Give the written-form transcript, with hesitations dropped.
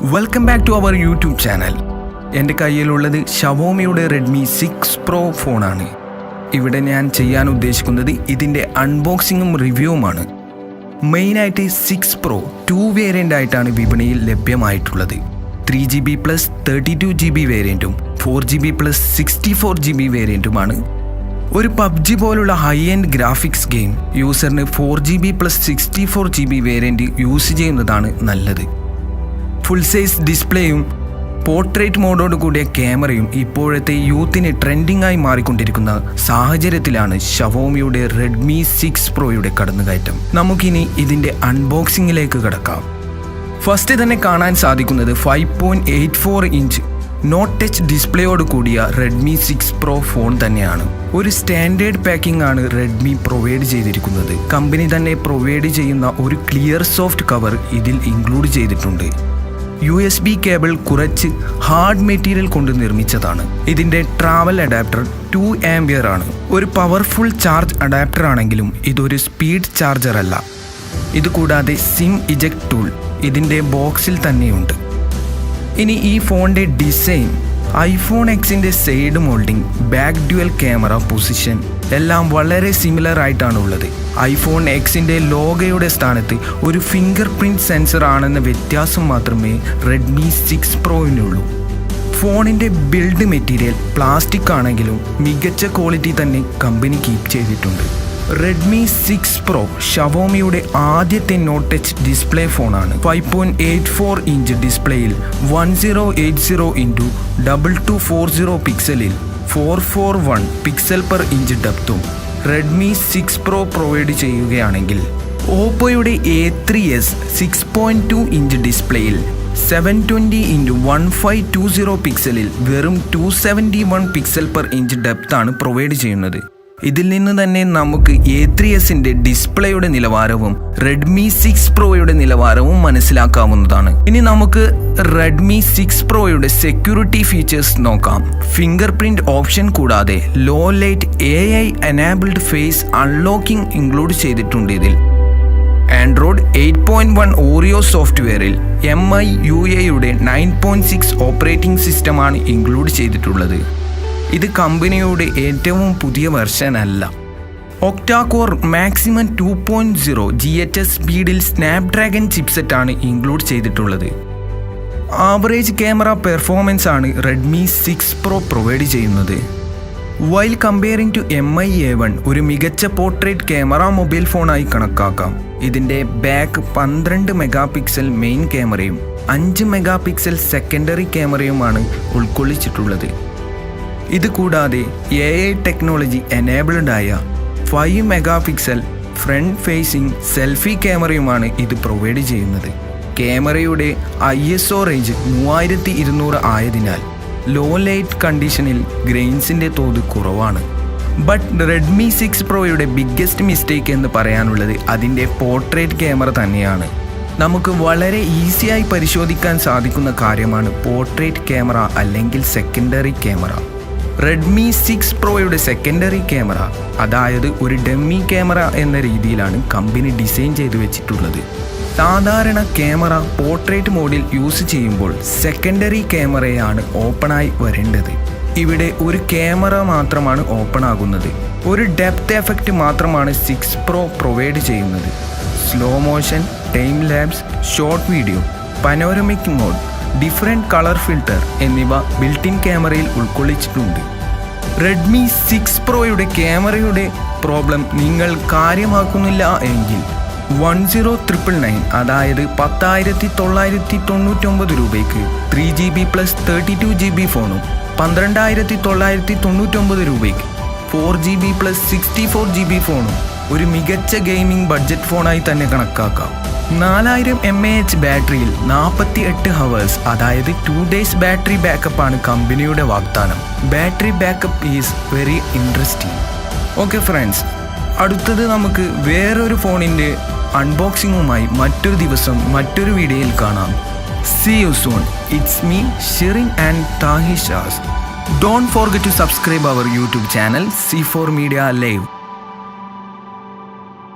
Welcome back to our YouTube channel. എൻ്റെ കയ്യിലുള്ളത് ഷവോമിയുടെ Redmi 6 pro ഫോണാണ്. ഇവിടെ ഞാൻ ചെയ്യാൻ ഉദ്ദേശിക്കുന്നത് ഇതിൻ്റെ അൺബോക്സിങ്ങും റിവ്യൂവുമാണ്. മെയിനായിട്ട് 6 പ്രോ 2 വേരിയൻ്റ് ആയിട്ടാണ് വിപണിയിൽ ലഭ്യമായിട്ടുള്ളത്. 3GB plus 32GB വേരിയൻറ്റും 4GB plus 64GB വേരിയൻറ്റുമാണ്. ഒരു പബ്ജി പോലുള്ള ഹൈ എൻഡ് ഗ്രാഫിക്സ് ഗെയിം യൂസറിന് 4GB plus 64GB variant use ചെയ്യുന്നതാണ് നല്ലത്. ഫുൾ സൈസ് ഡിസ്പ്ലേയും പോർട്രേറ്റ് മോഡോട് കൂടിയ ക്യാമറയും ഇപ്പോഴത്തെ യൂത്തിന് ട്രെൻഡിംഗ് ആയി മാറിക്കൊണ്ടിരിക്കുന്ന സാഹചര്യത്തിലാണ് ഷവോമിയുടെ റെഡ്മി 6 പ്രോയുടെ കടന്നുകയറ്റം. നമുക്കിനി ഇതിൻ്റെ അൺബോക്സിങ്ങിലേക്ക് കടക്കാം. ഫസ്റ്റ് തന്നെ കാണാൻ സാധിക്കുന്നത് 5.84 ഇഞ്ച് നോട്ട് ടച്ച് ഡിസ്പ്ലേയോട് കൂടിയ റെഡ്മി 6 പ്രോ ഫോൺ തന്നെയാണ്. ഒരു സ്റ്റാൻഡേർഡ് പാക്കിംഗ് ആണ് റെഡ്മി പ്രൊവൈഡ് ചെയ്തിരിക്കുന്നത്. കമ്പനി തന്നെ പ്രൊവൈഡ് ചെയ്യുന്ന ഒരു ക്ലിയർ സോഫ്റ്റ് കവർ ഇതിൽ ഇൻക്ലൂഡ് ചെയ്തിട്ടുണ്ട്. USB കേബിൾ കുറച്ച് ഹാർഡ് മെറ്റീരിയൽ കൊണ്ട് നിർമ്മിച്ചതാണ്. ഇതിൻ്റെ ട്രാവൽ അഡാപ്റ്റർ 2 ആംപിയർ ആണ്. ഒരു പവർഫുൾ ചാർജ് അഡാപ്റ്റർ ആണെങ്കിലും ഇതൊരു സ്പീഡ് ചാർജർ അല്ല. ഇതുകൂടാതെ സിം ഇജക്ട് ടൂൾ ഇതിൻ്റെ ബോക്സിൽ തന്നെയുണ്ട്. ഇനി ഈ ഫോണിൻ്റെ ഡിസൈൻ, ഐഫോൺ എക്സിൻ്റെ side moulding, back dual camera position എല്ലാം വളരെ സിമിലർ ആയിട്ടാണ് ഉള്ളത്. ഐഫോൺ എക്സിൻ്റെ ലോഗോയുടെ സ്ഥാനത്ത് ഒരു ഫിംഗർ പ്രിൻറ്റ് സെൻസർ ആണെന്ന വ്യത്യാസം മാത്രമേ റെഡ്മി 6 പ്രോയിനുള്ളൂ. ഫോണിൻ്റെ ബിൽഡ് മെറ്റീരിയൽ പ്ലാസ്റ്റിക് ആണെങ്കിലും മികച്ച ക്വാളിറ്റി തന്നെ കമ്പനി കീപ്പ് ചെയ്തിട്ടുണ്ട്. റെഡ്മി 6 പ്രോ ഷവോമിയുടെ ആദ്യത്തെ നോട്ട് ടച്ച് ഡിസ്പ്ലേ ഫോണാണ്. 5.84 ഇഞ്ച് ഡിസ്പ്ലേയിൽ 1080x2240 പിക്സലിൽ 441 പിക്സൽ പെർ ഇഞ്ച് ഡെപ്തും റെഡ്മി 6 പ്രോ പ്രൊവൈഡ് ചെയ്യുകയാണെങ്കിൽ ഓപ്പോയുടെ A3s 6.2 ഇഞ്ച് ഡിസ്പ്ലേയിൽ 720x1520 പിക്സലിൽ വെറും 271 പിക്സൽ പെർ ഇഞ്ച് ഡെപ്താണ് പ്രൊവൈഡ് ചെയ്യുന്നത്. ഇതിൽ നിന്ന് തന്നെ നമുക്ക് A3sന്റെ ഡിസ്പ്ലേയുടെ നിലവാരവും റെഡ്മി 6 പ്രോയുടെ നിലവാരവും മനസ്സിലാക്കാവുന്നതാണ്. ഇനി നമുക്ക് റെഡ്മി 6 പ്രോയുടെ സെക്യൂരിറ്റി ഫീച്ചേഴ്സ് നോക്കാം. ഫിംഗർ പ്രിന്റ് ഓപ്ഷൻ കൂടാതെ low light AI enabled face unlocking include ചെയ്തിട്ടുണ്ട്. ഇതിൽ ആൻഡ്രോയിഡ് 8.1 ഓറിയോ സോഫ്റ്റ്വെയറിൽ MIUIയുടെ 9.6 ഓപ്പറേറ്റിംഗ് സിസ്റ്റമാണ് ഇൻക്ലൂഡ് ചെയ്തിട്ടുള്ളത്. ഇത് കമ്പനിയുടെ ഏറ്റവും പുതിയ വെർഷൻ അല്ല. ഒക്ടാകോർ മാക്സിമം 2.0 GHz സ്പീഡിൽ സ്നാപ്ഡ്രാഗൺ ചിപ്സെറ്റാണ് ഇൻക്ലൂഡ് ചെയ്തിട്ടുള്ളത്. ആവറേജ് ക്യാമറ പെർഫോമൻസ് ആണ് റെഡ്മി 6 പ്രോ പ്രൊവൈഡ് ചെയ്യുന്നത്. While comparing to MI A1 ഒരു മികച്ച പോർട്രേറ്റ് ക്യാമറ മൊബൈൽ ഫോണായി കണക്കാക്കാം. ഇതിൻ്റെ ബാക്ക് 12 മെഗാപിക്സൽ മെയിൻ ക്യാമറയും 5 മെഗാപിക്സൽ സെക്കൻഡറി ക്യാമറയുമാണ് ഉൾക്കൊള്ളിച്ചിട്ടുള്ളത്. ഇത് കൂടാതെ AI ടെക്നോളജി എനേബിൾഡ് ആയ 5 മെഗാപിക്സൽ ഫ്രണ്ട് ഫേസിംഗ് സെൽഫി ക്യാമറയുമാണ് ഇത് പ്രൊവൈഡ് ചെയ്യുന്നത്. ക്യാമറയുടെ ISO റേഞ്ച് 3200 ആയതിനാൽ ലോ ലൈറ്റ് കണ്ടീഷനിൽ ഗ്രെയിൻസിൻ്റെ തോത് കുറവാണ്. ബട്ട് റെഡ്മി 6 പ്രോയുടെ ബിഗ്ഗസ്റ്റ് മിസ്റ്റേക്ക് എന്ന് പറയാനുള്ളത് അതിൻ്റെ പോർട്രേറ്റ് ക്യാമറ തന്നെയാണ്. നമുക്ക് വളരെ ഈസിയായി പരിശോധിക്കാൻ സാധിക്കുന്ന കാര്യമാണ് പോർട്രേറ്റ് ക്യാമറ അല്ലെങ്കിൽ സെക്കൻഡറി ക്യാമറ. റെഡ്മി 6 പ്രോയുടെ സെക്കൻഡറി ക്യാമറ, അതായത് ഒരു ഡമ്മി ക്യാമറ എന്ന രീതിയിലാണ് കമ്പനി ഡിസൈൻ ചെയ്തു വെച്ചിട്ടുള്ളത്. സാധാരണ ക്യാമറ പോർട്രേറ്റ് മോഡിൽ യൂസ് ചെയ്യുമ്പോൾ സെക്കൻഡറി ക്യാമറയാണ് ഓപ്പണായി വരേണ്ടത്. ഇവിടെ ഒരു ക്യാമറ മാത്രമാണ് ഓപ്പൺ ആകുന്നത്. ഒരു ഡെപ്ത് എഫക്റ്റ് മാത്രമാണ് 6 പ്രോ പ്രൊവൈഡ് ചെയ്യുന്നത്. Slow motion, time lapse, short video, panoramic mode, different colour filter എന്നിവ ബിൽറ്റ് ഇൻ ക്യാമറയിൽ ഉൾക്കൊള്ളിച്ചിട്ടുണ്ട്. റെഡ്മി 6 പ്രോയുടെ ക്യാമറയുടെ പ്രോബ്ലം നിങ്ങൾ കാര്യമാക്കുന്നില്ല എങ്കിൽ 10,999 അതായത് 10,999 രൂപയ്ക്ക് 3GB പ്ലസ് 32GB ഫോണും 12,999 രൂപയ്ക്ക് 4GB പ്ലസ് 64GB ഫോണും ഒരു മികച്ച ഗെയിമിംഗ് ബഡ്ജറ്റ് ഫോണായി തന്നെ കണക്കാക്കാം. 4000 mAh ബാറ്ററിയിൽ 48 ഹവേഴ്സ് അതായത് 2 days ബാറ്ററി ബാക്കപ്പ് ആണ് കമ്പനിയുടെ വാഗ്ദാനം. Battery backup is very interesting. Okay friends, അടുത്തത് നമുക്ക് വേറൊരു ഫോണിൻ്റെ അൺബോക്സിങ്ങുമായി മറ്റൊരു ദിവസം മറ്റൊരു വീഡിയോയിൽ കാണാം. See you soon. It's me, Shirin and Tahishas. Don't forget to subscribe our YouTube channel C4 Media Live.